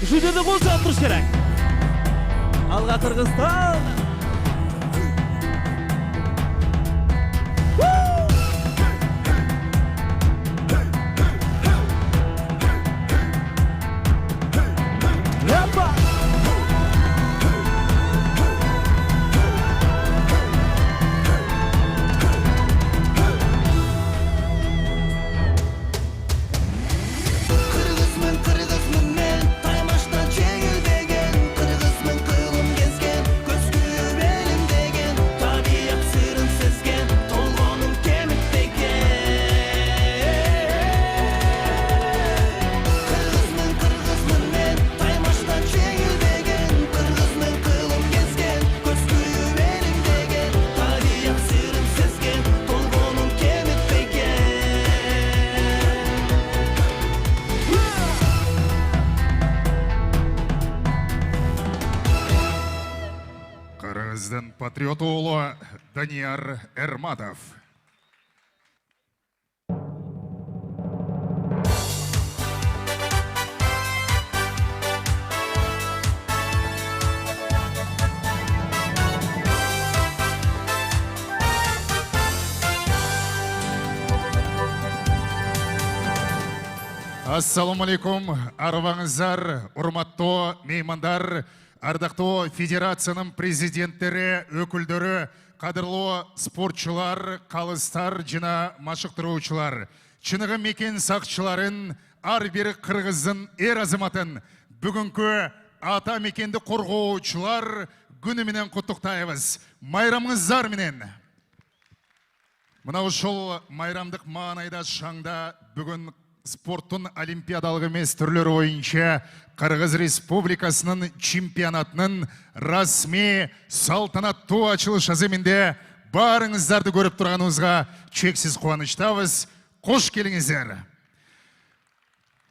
Жүдерді қозғап тұрыш керек. Алға Қырғызстан. Қырғыздың патриоты ұлы Данияр Эрматов. Ассалаумалейкум, арваңыздар, урматтуу меймандар, ардактуу федерациянын президенттери, өкүлдөрү, кадырлуу спортчулар, калыстар жана машыктыруучулар, чыныгы мекен сакчыларын, ар бир кыргыздын эр азаматын бүгүнкү ата мекенди коргоочулар күнү менен куттуктайбыз. Майрамыңыздар менен. Мына ушул майрамдык маанайда шаңда бүгүн спорттун олимпиадалык эмес түрлөрү боюнча Кыргыз Республикасынын чемпионатынын расмий салтанаттуу ачылыш аземинде баарыңыздарды көрүп турганыбызга чексиз кубанычтабыз. Кош келиңиздер.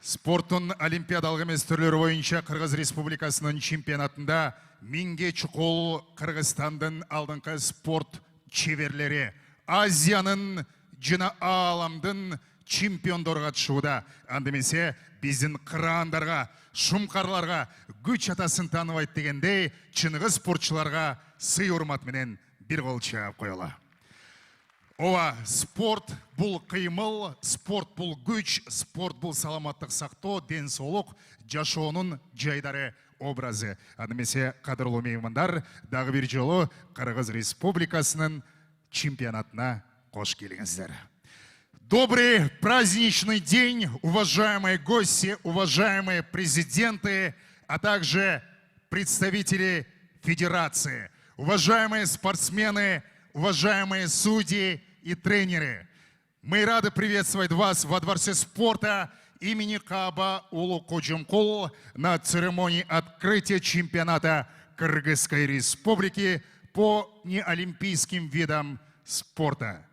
Спорттун олимпиадалык эмес түрлөрү боюнча Кыргыз Республикасынын чемпионатында 1000ге чукул Кыргызстандын алдыңкы спорт чеберлери, Азиянын жана ааламдын чемпиондору катышууда. Андемесе биздин кыраандарга, шумкарларга күч атасын тааныбайт дегендей, чыныгы спортчуларга сый урмат менен бир кол чаап коелу. Ооба, спорт бул кыймыл, спорт бул күч, спорт бул саламаттык сактоо, ден соолук, жашоонун жайдары, образы. Андемесе кадырлуу меймандар, дагы бир жолу Кыргыз Республикасынын чемпионатына кош келиңиздер. Добрый праздничный день, уважаемые гости, уважаемые президенты, а также представители федерации, уважаемые спортсмены, уважаемые судьи и тренеры. Мы рады приветствовать вас во Дворце спорта имени Кааба Улу Коджумкул на церемонии открытия чемпионата Кыргызской Республики по неолимпийским видам спорта.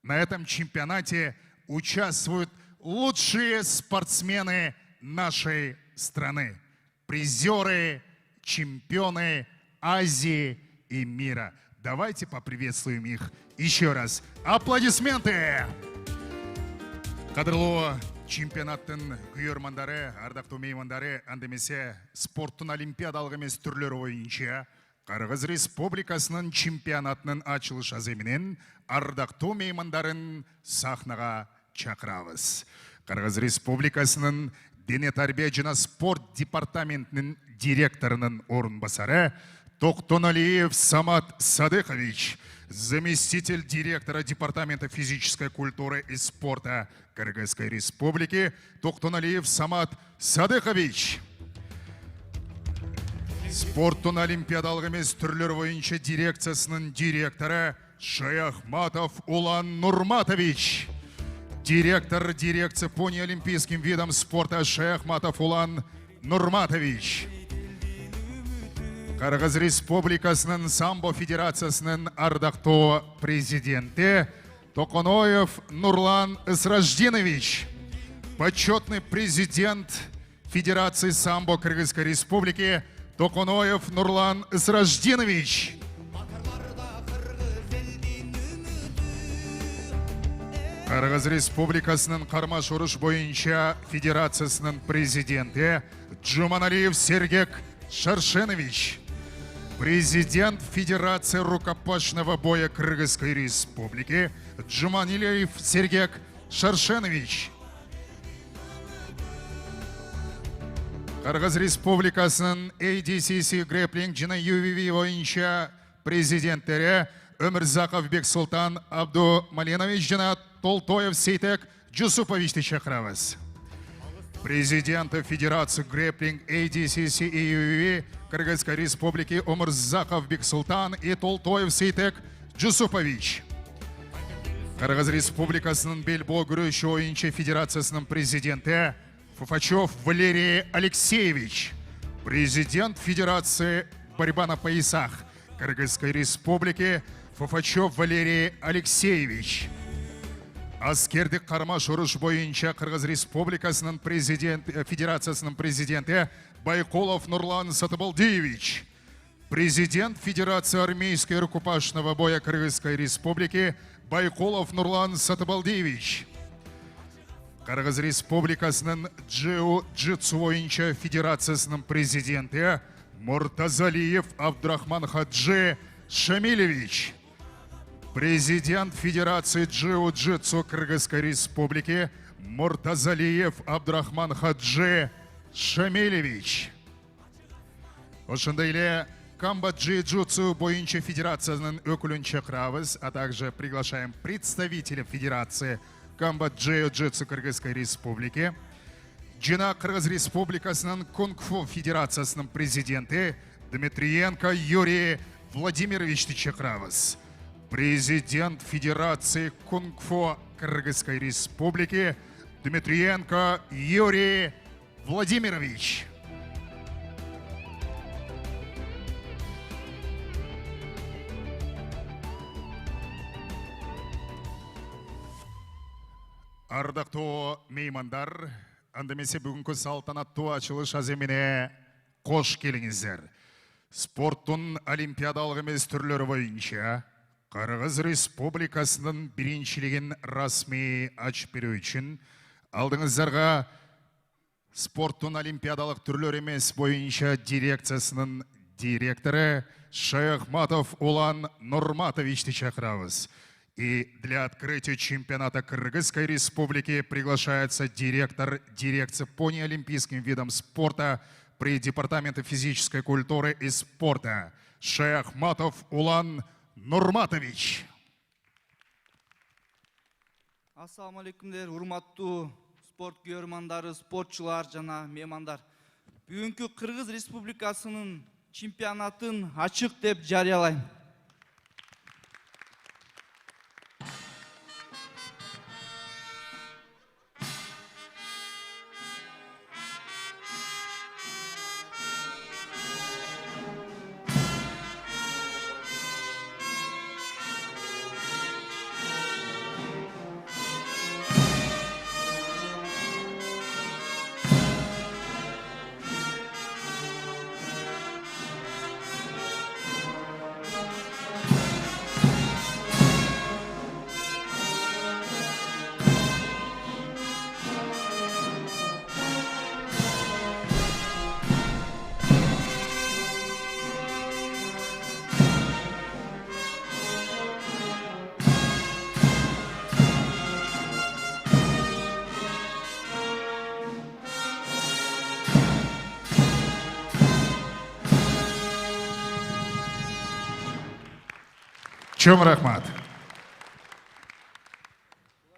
На этом чемпионате участвуют лучшие спортсмены нашей страны, призеры, чемпионы Азии и мира. Давайте поприветствуем их еще раз. Аплодисменты! Кадырлуу чемпионаттын күйөрмандары, ардактуу меймандары, андемесе спорттун олимпиадалык эмес түрлөрү боюнча Кыргыз Республикасынын чемпионатынын ачылыш аземинен ардактуу меймандарын сахнага чакырабыз. Кыргыз Республикасынын дене тарбия жана спорт департаментинин директорунун орун басары Токтоналиев Самат Садыкович, заместитель директора Департамента физической культуры и спорта Кыргызской Республики Токтоналиев Самат Садыкович. Спорттун олимпиадалык эмес түрлөр боюнча дирекциясынын директору Шаяхматов Улан Нурматович. Директор дирекции по неолимпийским видам спорта Шаяхматов Улан Нурматович. Кыргыз Республикасынын самбо федерациясынын ардактуу президенти Токоноев Нурлан Исраждинович. Почетный президент Федерации самбо Кыргызской Республики Токоноев Нурлан Исраждинович. Кыргыз Республикасынын кармаш уруш боюнча федерациясынын президенти Джуманалиев Сергей Шаршенович, президент Федерации рукопашного боя Кыргызской Республики Джуманалиев Сергей Шаршенович, Кыргыз Республикасының ADCC Grappling жана UVV боюнча президенттері Өмірзақов Бексултан Абдумалинович жана Толтоев Сейтек Джусуповичті шақырамыз. Президенты Федерации Grappling ADCC и UVV Кыргызской Республики Өмірзақов Бексултан и Толтоев Сейтек Джусупович. Кыргыз Республикасының белбо күрөшү боюнча Федерациясының президенті Фуфачев Валерий Алексеевич, президент Федерации борьба на поясах Кыргызской Республики Фуфачев Валерий Алексеевич. Аскердик кармаш уруш боюнча Кыргыз Республикасының Федерациясының президенті Байколов Нурлан Сатыбалдиевич, президент Федерации армейского рукопашного боя Кыргызской Республики Байколов Нурлан Сатыбалдиевич. Кыргыз Республикасының Джиу-джитсу боюнча Федерациясының президенті Муртазалиев Абдрахман Хаджи Шамилевич, президент Федерации Джиу-джитсу Кыргызской Республики Муртазалиев Абдрахман Хаджи Шамилевич. Ошондой эле Камбо джиу-джитсу боюнча Федерациясының өкүлүн чакырабыз, а также приглашаем представителя Федерации Камбо джиу-джитсу Кыргызской Республики. Жана Кыргыз Республикасының Кунг-фу Федерациясының президенті Дмитриенко Юрий Владимировичті чакырабыз. Президент Федерации Кунг-фу Кыргызской Республики Дмитриенко Юрий Владимирович. Ардактуу меймандар, андемесе бүгүнкү салтанаттуу ачылыш аземине кош келиңиздер. Спорттун олимпиадалык эмес түрлөрү боюнча Кыргыз Республикасынын биринчилигин расмий ачып берүү үчүн алдыңыздарга спорттун олимпиадалык түрлөрү эмес боюнча дирекциясынын директору Шайахматов Улан Нурматовичти чакырабыз. И для открытия чемпионата Кыргызской Республики приглашается директор дирекции по неолимпийским видам спорта при Департаменте физической культуры и спорта Шайахматов Улан Нурматович. Ассаламу алейкумдер, урматтуу спорт көрмандары, спортчулар жана меймандар. Бүгүнкү Кыргыз Республикасынын чемпионатын ачык деп жарыялайм. Чөм рахмат.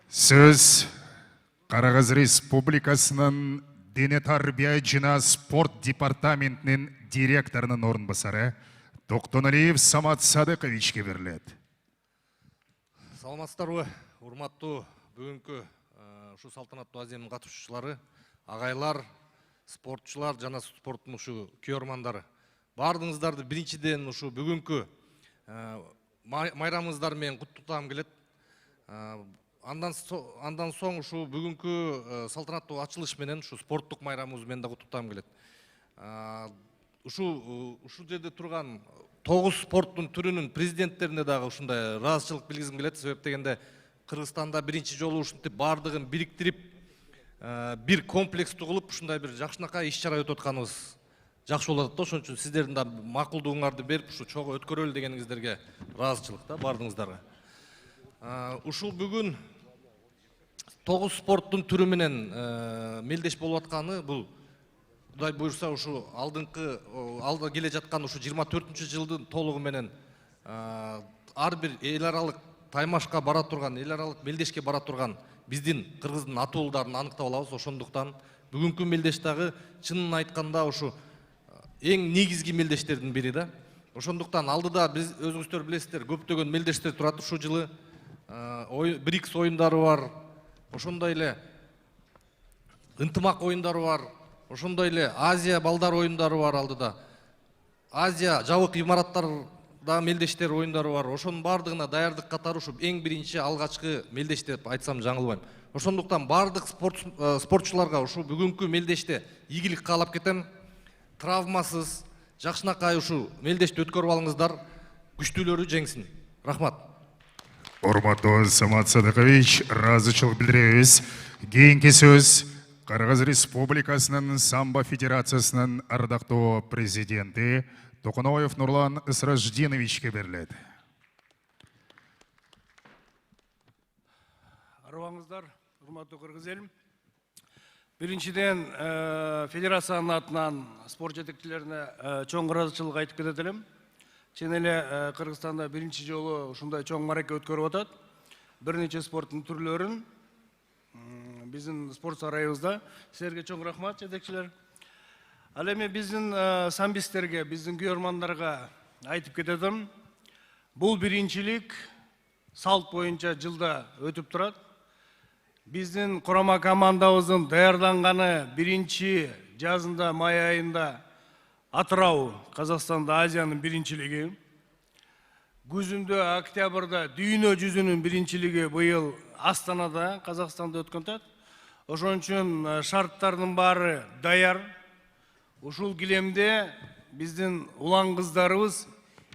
Сөз Кыргыз Республикасынын Дене тарбия жана спорт департаментинин директорунун орунбасары Токтоналиев Самат Садыковичке берилет. Саламатсыздарбы, урматтуу бүгүнкү ушу салтанаттуу аземдин катышуучулары, агайлар, спортчулар жана спорттун ушу көрмандары. Бардыңыздарды биринчиден ушу бүгүнкү майрамыңыздар менен куттуктагым келет. Андан соң ушу бүгүнкү салтанаттуу ачылыш менен ушу спорттук майрамыбыз менен да куттуктагым келет. Ушу жерде турган 9 спорттун түрүнүн президенттерине дагы ушундай ыраазычылык билгизим келет. Себеп дегенде Кыргызстанда биринчи жолу ушинтип бардыгын бириктирип бир комплекстүү кылып ушундай бир жакшынакай иш чара өтүп атканыбыз жакшы болот да. Ошон үчүн сиздердин да макулдугуңарды берип ушу чогуу өткөрөлү дегениңиздерге ыраазычылык да баардыгыңыздарга. Ушул бүгүн 9 спорттун түрү менен мелдеш болуп атканы бул Кудай буйрса ушу алда келе жаткан ушу 24-жылдын толугу менен ар бир эл аралык таймашка бара турган, эл аралык мелдешке бара турган биздин кыргыздын атуулдарын аныктап алабыз. Ошондуктан бүгүнкү мелдеш дагы чынын айтканда ушу эң негизги мелдештердин бири да. Ошондуктан алдыда биз өзүңүздөр билесиздер, көптөгөн мелдештер турат ушул жылы. БРИКС оюндары бар, ошондой эле ынтымак оюндары бар, ошондой эле Азия балдар оюндары бар алдыда. Азия жабык имараттарда мелдештер оюндары бар. Ошонун бардыгына даярдык катары ушу эң биринчи алгачкы мелдеш деп айтсам жаңылбайм. Ошондуктан бардык спортчуларга ушу бүгүнкү мелдеште ийгилик каалап кетем. Травмасыз, жакшынакай ушу мелдешти өткөрүп алыңыздар. Күчтүүлөрү жеңсин. Рахмат. Урматтуу Самат Садыкович, ыраазычылык билдиребиз. Кийинки сөз Кыргыз Республикасынын самбо федерациясынын ардактуу президенти Токоноев Нурлан Ысраждиновичке берилет. Арыбаңыздар, урматтуу кыргыз элим. Биринчиден федерациянын атынан спорт жетекчилерине чоң ыраазычылык айтып кетет элем. Чын эле Кыргызстанда биринчи жолу ушундай чоң мараке өткөрүп атат. Бир нече спорттун түрлөрүн биздин спорт сарайыбызда. Силерге чоң рахмат, жетекчилер. Ал эми биздин самбисттерге, биздин күйөрмандарга айтып кететим. Бул биринчилик салт боюнча жылда өтүп турат. Биздин курама командабыздын даярданганы биринчи жазында май айында Атырау, Казакстанда Азиянын биринчилиги. Күзүндө октябрда дүйнө жүзүнүн биринчилиги быйыл Астанада, Казакстанда өткөн атат. Ошон үчүн шарттардын баары даяр. Ушул килемде биздин улан кыздарыбыз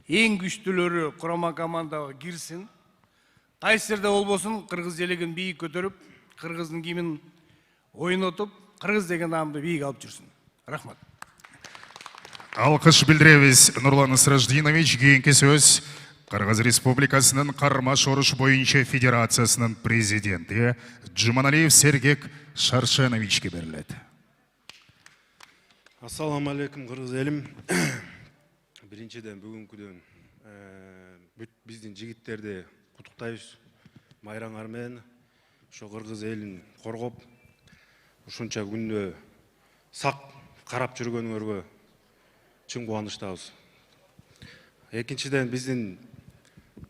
эң күчтүүлөрү курама командага кирсин. Кайсы жерде болбосун кыргыз элегин бийик көтөрүп, кыргыздын кийимин ойнотуп, кыргыз деген наамды бийик алып жүрсүн. Рахмат. Алкыш билдиребиз. Нурлан Ысраждинович, кийинки сөз Кыргыз Республикасынын кармаш оруш боюнча федерациясынын президенти Жуманалиев Сергек Шаршеновичке берилет. Ассаламу алейкум, кыргыз элим. Биринчиден бүгүнкүдөн биздин жигиттерди куттуктайбыз. Майраңар менен ошо кыргыз элин коргоп, ушунча күндө сак карап жүргөнүңөргө чын кубанычтабыз. Экинчиден биздин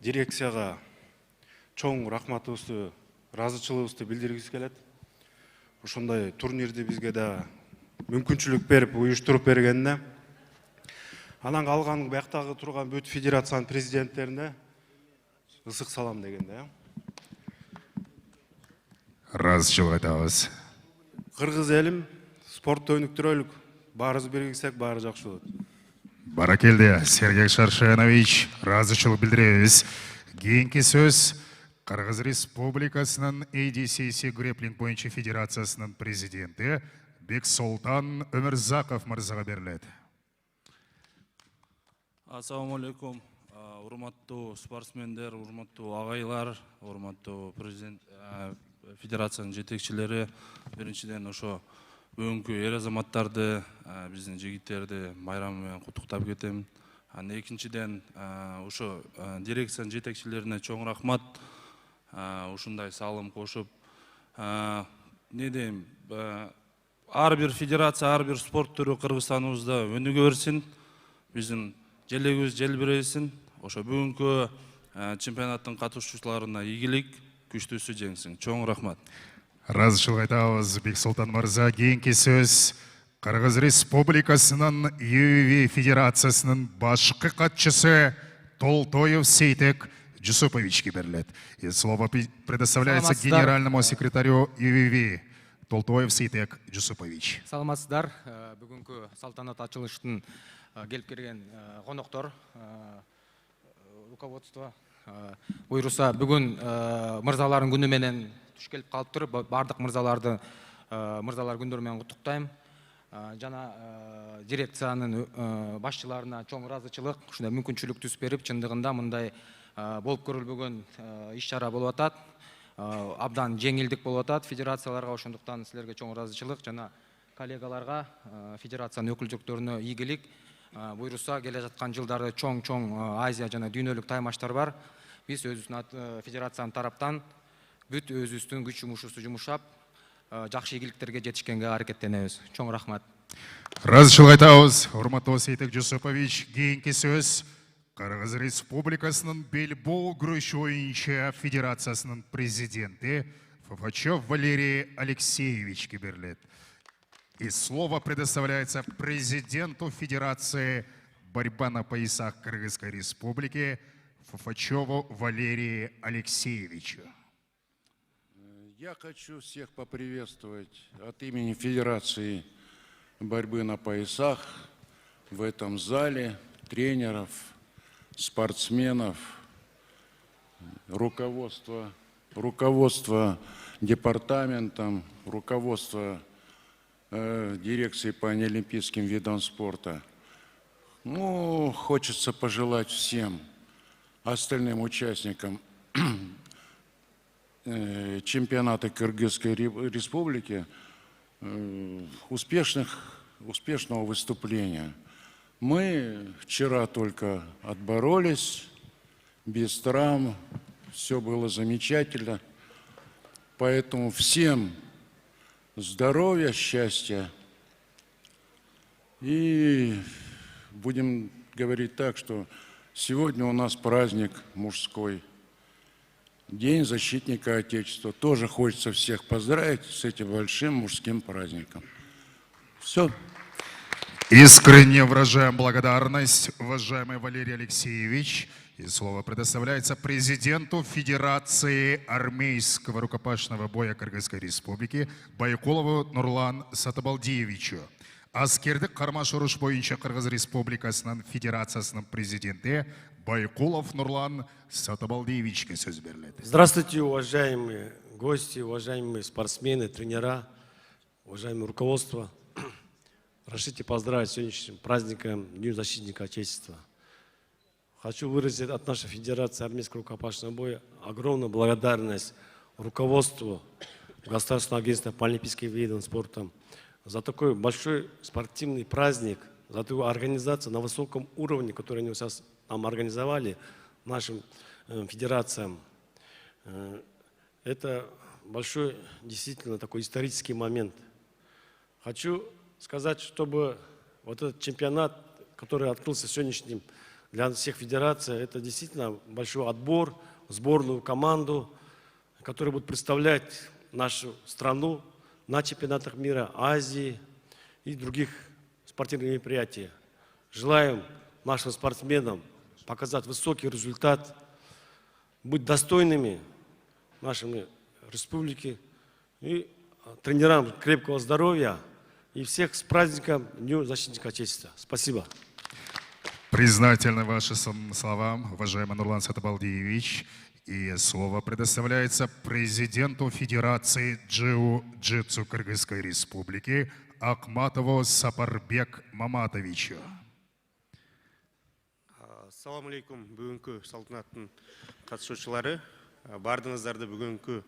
дирекцияга чоң рахматыбызды, ыраазычылыгыбызды билдиргибиз келет. Ушундай турнирди бизге да мүмкүнчүлүк берип, уюштуруп бергенине. Анан калган бияктагы турган бүт федерациянын президенттерине ысык салам дегенде. Ыраазычылык айтабыз. Кыргыз элим, спортто өнүктүрөлүк. Баарыбыз биригисек, баары жакшы болот. Баракелде, Сергей Шаршенович, ыраазычылык билдиребиз. Кийинки сөз Кыргыз Республикасынын ADCC Греплинг боюнча федерациясынын президенти Бексултан Өмүрзаков мырзага берилет. Ассаламу алейкум, урматтуу спортсмендер, урматтуу агайлар, урматтуу президент федерациянын жетекчилери. Биринчиден ошо бүгүнкү эр азаматтарды, биздин жигиттерди майрамы менен куттуктап кетем. Экинчиден ошо дирекциянын жетекчилерине чоң рахмат. Ушундай салым кошуп, не дейм, ар бир федерация, ар бир спорт түрү Кыргызстаныбызда өнүгө берсин, биздин желегибиз желбиресин. Ошо бүгүнкү чемпионаттын катышуучуларына ийгилик, күчтүүсү жеңсин. Чоң рахмат. Ыраазычылык айтабыз, Бексултан мырза. Кийинки сөз Кыргыз Республикасынын ЮВВ федерациясынын башкы катчысы Толтоев Сейтек Жусуповичке берилет. И слово предоставляется генеральному секретарю ЮВВ Толтоев Сейтек Жусупович. Саламатсыздар. Бүгүнкү салтанат ачылыштын келип келген коноктор, руководство буйруса бүгүн мырзалардын күнү менен туш келип калыптыр. Бардык мырзаларды мырзалар күндөрү менен куттуктайм. Жана дирекциянын башчыларына чоң ыраазычылык, ушундай мүмкүнчүлүк түзүп берип, чындыгында мындай болуп көрүлбөгөн иш-чара болуп атат. Абдан жеңилдик болуп атат федерацияларга, ошондуктан силерге чоң ыраазычылык жана коллегаларга, федерациянын өкүлдүктөрүнө ийгилик. Буйруса келе жаткан жылдары чоң Азия жана дүйнөлүк таймаштар бар. Биз өзүбүздүн федерациянын тараптан бүт өзүбүздүн күч жумушубузду жумушап, жакшы ийгиликтерге жетишкенге аракеттенебиз. Чоң рахмат. Ыраазычылык айтабыз, урматтуу Сейтек Жусупович. Кийинки сөз Кыргыз Республикасынын бельбол күрөшү боюнча федерациясынын президенти Фофачев Валерий Алексеевичке берилет. И слово предоставляется президенту Федерации борьба на поясах Кыргызской Республики Фофачеву Валерию Алексеевичу. Я хочу всех поприветствовать от имени Федерации борьбы на поясах в этом зале, тренеров, спортсменов, руководство департаментом, руководство дирекции по неолимпийским видам спорта. Ну, хочется пожелать всем остальным участникам чемпионата Кыргызской Республики успешного выступления. Мы вчера только отборолись, без травм, все было замечательно. Поэтому всем здоровья, счастья. И будем говорить так, что сегодня у нас праздник мужской. День защитника Отечества. Тоже хочется всех поздравить с этим большим мужским праздником. Все. Искренне выражаем благодарность, уважаемый Валерий Алексеевич. И слово предоставляется президенту Федерации армейского рукопашного боя Кыргызской Республики Байкулову Нурлан Сатыбалдиевичу. Аскердик кармаш уруш боюнча Кыргыз Республикасынын Федерациясынын президенти Байкулов Нурлан Сатыбалдиевичке сөз берилет. Здравствуйте, уважаемые гости, уважаемые спортсмены, тренера, уважаемое руководство. Разрешите поздравить с сегодняшним праздником Дню защитника Отечества. Хочу выразить от нашей Федерации армейского рукопашного боя огромную благодарность руководству Государственного агентства по олимпийским видам спорта за такой большой спортивный праздник, за такую организацию на высоком уровне, которую они сейчас нам организовали, нашим федерациям. Это большой, действительно, такой исторический момент. Хочу сказать, чтобы вот этот чемпионат, который открылся сегодняшним для всех федераций, это действительно большой отбор, сборную команду, которая будет представлять нашу страну на чемпионатах мира, Азии и других спортивных мероприятиях. Желаем нашим спортсменам показать высокий результат, быть достойными нашей республики и тренерам крепкого здоровья и всех с праздником Дню защитника Отечества. Спасибо. Признательны вашим словам, уважаемый Нурлан Сатыбалдиевич. И слово предоставляется президенту Федерации джиу-джитсу Кыргызской Республики Акматову Сапарбек Маматовичу. Ассаламу алейкум, бүгүнкү салтанаттын катышуучулары. Бардыңыздарды бүгүнкү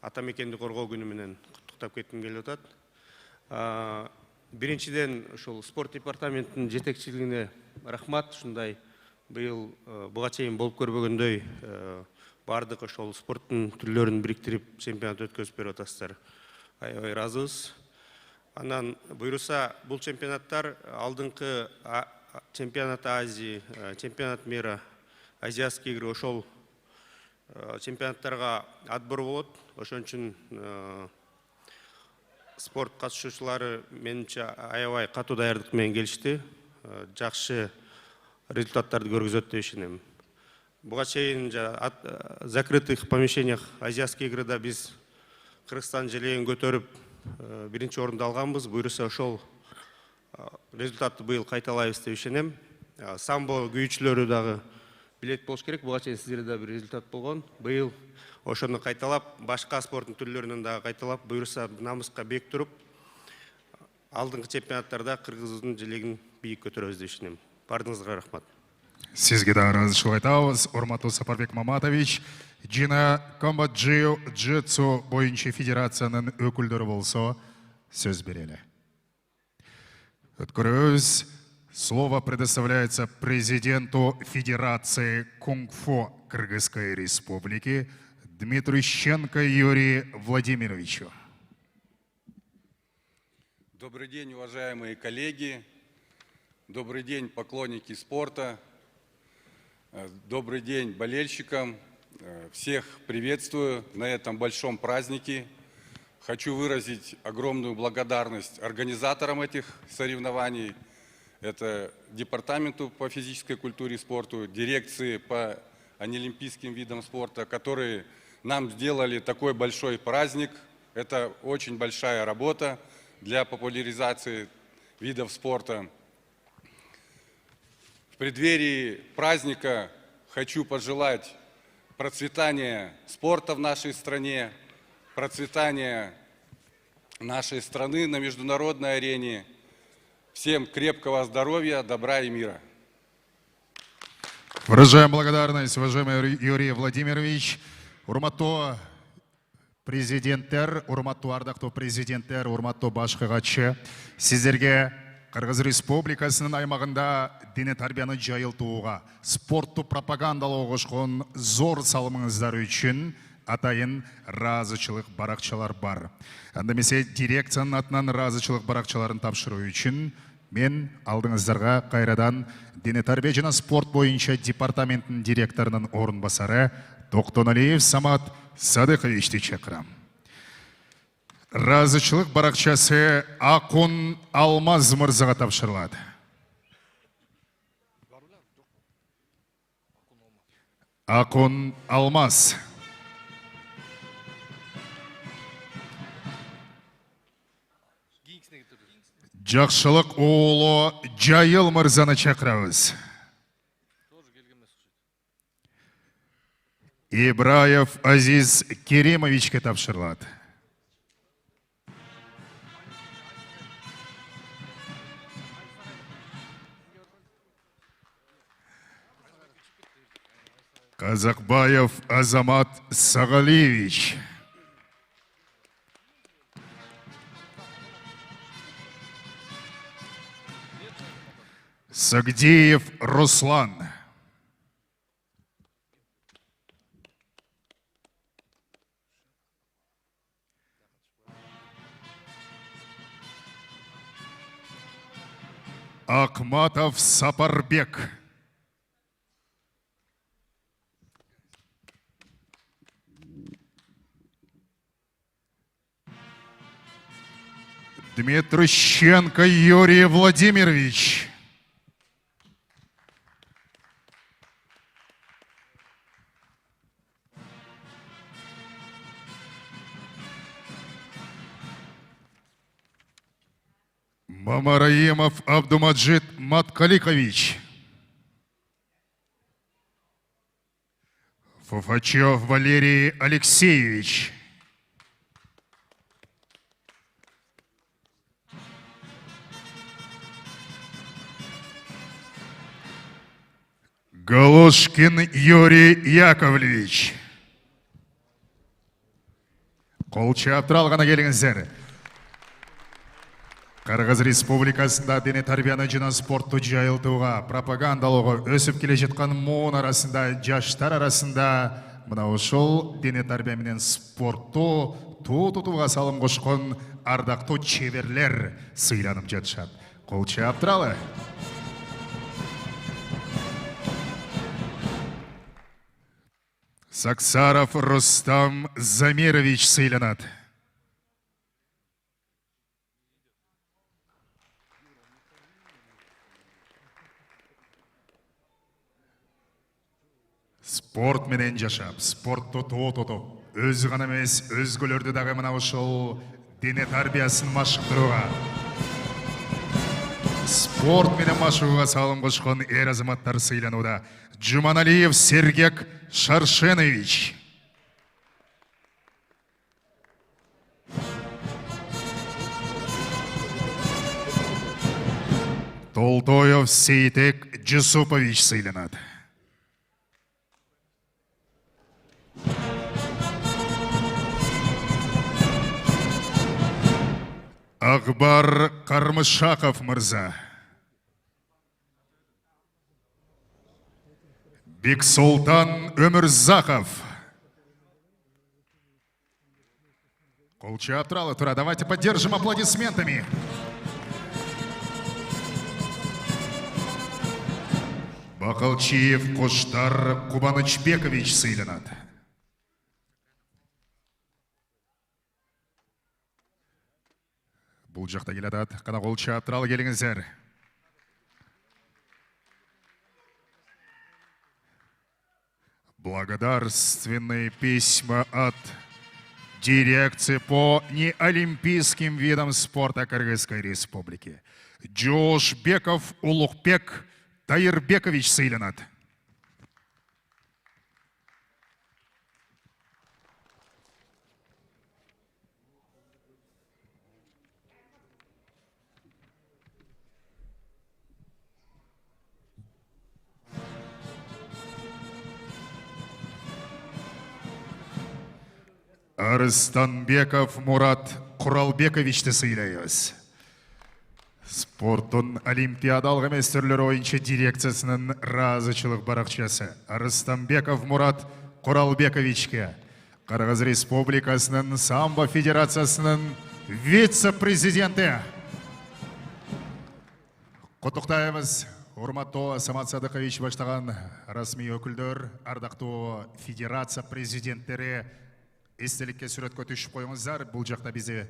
атамекенди коргоо күнү менен куттуктап кетким келип атат. Биринчиден ушул спорт департаментинин жетекчилигине рахмат. Ушундай быйыл буга чейин болуп көрбөгөндөй бардык ошол спорттун түрлөрүн бириктирип чемпионат өткөзүп берип атасыздар. Аябай ыраазыбыз. Анан буйруса бул чемпионаттар алдыңкы чемпионат Азии, чемпионат мира, азиатские игры ошол чемпионаттарга отбор болот. Ошон үчүн спорт катышуучулары менимче аябай катуу даярдык менен келишти. Жакшы результаттарды көргөзөт деп ишенем. Буга чейин в закрытых помещениях азиатские игрыда биз Кыргызстан желегин көтөрүп биринчи орунду алганбыз. Буйруса ошол результатты быйыл кайталайбыз деп ишенем. Самбо күйүүчүлөрү дагы билет болуш керек. Буга чейин сиздерде да бир результат болгон. Быйыл ошону кайталап, башка спорттун түрлөрүнөн дагы кайталап, буюрса намыска бек туруп, алдыңкы чемпионаттарда кыргызыбыздын желегин бийик көтөрөбүз деп ишенем. Бардыңызга рахмат. Сизге да ыраазычылык айтабыз, урматтуу Сапарбек Маматович. Жина комбат джиу-джитсу боюнча федерациянын өкүлдөрү болсо сөз берели. Өткөрөбүз. Слово предоставляется президенту Федерации кунг-фу Кыргызской Республики Дмитрищенко Юрию Владимировичу. Добрый день, уважаемые коллеги. Добрый день, поклонники спорта. Добрый день болельщикам. Всех приветствую на этом большом празднике. Хочу выразить огромную благодарность организаторам этих соревнований. Это Департаменту по физической культуре и спорту, дирекции по неолимпийским видам спорта, которые нам сделали такой большой праздник. Это очень большая работа для популяризации видов спорта. В преддверии праздника хочу пожелать процветания спорта в нашей стране, процветания нашей страны на международной арене. Всем крепкого здоровья, добра и мира. Выражаем благодарность, уважаемый Юрий Владимирович. Урматтуу президенттер, урматтуу ардактуу президенттер, урматтуу башкы катчы. Сиздерге Кыргыз Республикасынын аймагында дене тарбияны жайылтууга, спортту пропагандалоо кошкон зор салымыңыздар үчүн атайын ыраазычылык баракчалар бар. Анда эмесе дирекциянын атынан ыраазычылык баракчаларын тапшыруу үчүн мен алдыңыздарга кайрадан дене тарбия жана спорт боюнча департаменттин директорунун орун басары Токтоналиев Самат Садыковичти чакырам. Ыраазычылык баракчасы Акун Алмаз мырзага тапшырылат. Акун Алмаз. Жакшылык уулу Жайыл мырзаны чакырабыз. Ибраев Азиз Керимовичке тапшырылат. Казакбаев Азамат Сагалиевич. Сагдиев Руслан. Акматов Сапарбек. Дмитрищенко Юрий Владимирович. Мамараимов Абдумаджид Маткаликович. Фуфачев Валерий Алексеевич. Галушкин Юрий Яковлевич. Кол чаптыралгана келиңиздер. Кыргыз Республикасында дене тарбияны жана спортту жайылтууга, пропагандалоого өсүп келе жаткан муун арасында, жаштар арасында мына ошол дене тарбия менен спортту туу тутууга салым кошкон ардактуу чеберлер сыйланып жатышат. Кол чаптыралы. Саксаров Рустам Замирович сыйланат. Спорт менен жашап, спортту тоо тотуп, өзү гана эмес, өзгөлөрдү дагы мына ушул дене тарбиясын машыктырууга, спорт менен машыгууга салым кошкон эр азаматтар сыйланууда. Жуманалиев Сергек Шаршенович. Толтоев Сейтек Джусупович сыйланат. Акбар Кармышаков мырза. Бексултан Өмірзақов. Колча Абтрала тура. Давайте поддержим аплодисментами. Бакалчиев Коштар Кубанычбекович сыйланат. Бұл жақта келедат. Қана Колча Абтрала келіңіздер. Благодарственные письма от дирекции по неолимпийским видам спорта Кыргызской Республики. Джошбеков Улукбек Тайырбекович сыйланат. Арыстанбеков Мурат Куралбековичті сыйлайыз. Спорттың олимпиадалық емес түрлері ойыншы дирекциясының разычылық барақшасы Арыстанбеков Мурат Куралбековичке, Қырғыз Республикасының самбо федерациясының вице-президенті. Құттықтаймыз. Урматтуу Самат Садыкович баштаған расми өкілдер, ардақты федерация президенттері естелікке сүретке түшіп қойыңыздар. Бұл жақта бізде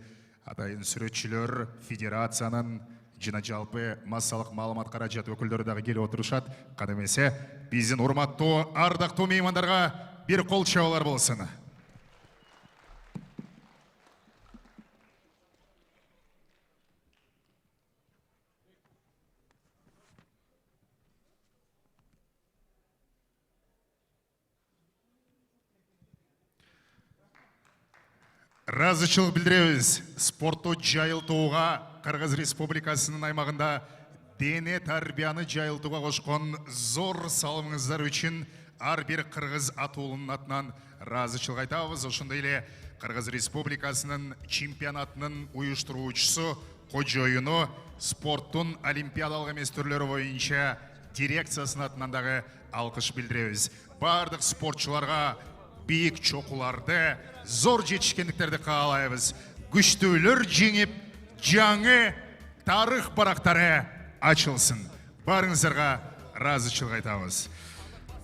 атайын сүретшілер федерацияның жина жалпы массалық малымат қаражат өкілдері дағы келіп отырышат. Қадамесе, біздің урматтуу ардақтуу меймандарға бір қол шаулар болсын. Разычылық білдіреміз. Спортты жайылтуға Қырғыз Республикасының аймағында дене тарбияны жайылтуға қошқан зор салымыңыздар үшін ар бір Қырғыз атуылының атынан разычылық айтабыз. Ошындайлы Қырғыз Республикасының чемпионатының ұйыштыруышысы қожойыны спорттың олимпиадалық емес түрлері бойынша дирекциясының атынандағы алқыш білдіреміз. Бардық спортшыларға биік чоқуларды, зор жетішкендіктерді қалайбыз. Күштеулер жеңіп, жаңы тарих барақтары açılsın. Барыңыздарға разычылық айтамыз.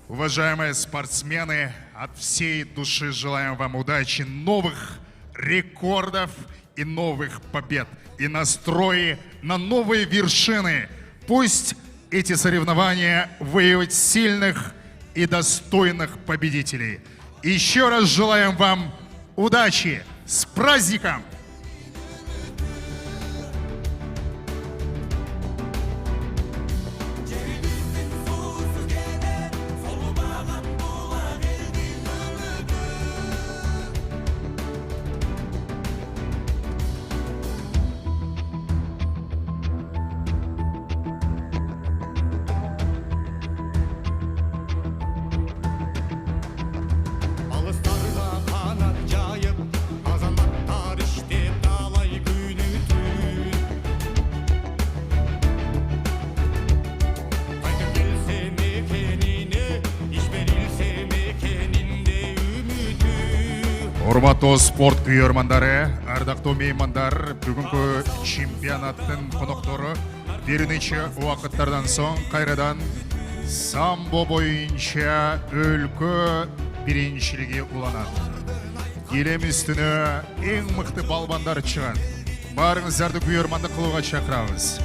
Уважаемые спортсмены, от всей души желаем вам удачи, новых рекордов и новых побед, и настрои на новые вершины. Пусть эти соревнования выявят сильных и достойных победителей. Еще раз желаем вам удачи! С праздником! Урматтуу спорт күйөрмандары, ардактуу меймандар, бүгүнкү чемпионаттын коноктору бирнече убакыттардан соң кайрадан самбо боюнча өлкө биринчилиги уланат. Элем үстүнө эң мыкты балбандар чыгат. Барыңыздарды күйөрмандык кылууга чакырабыз.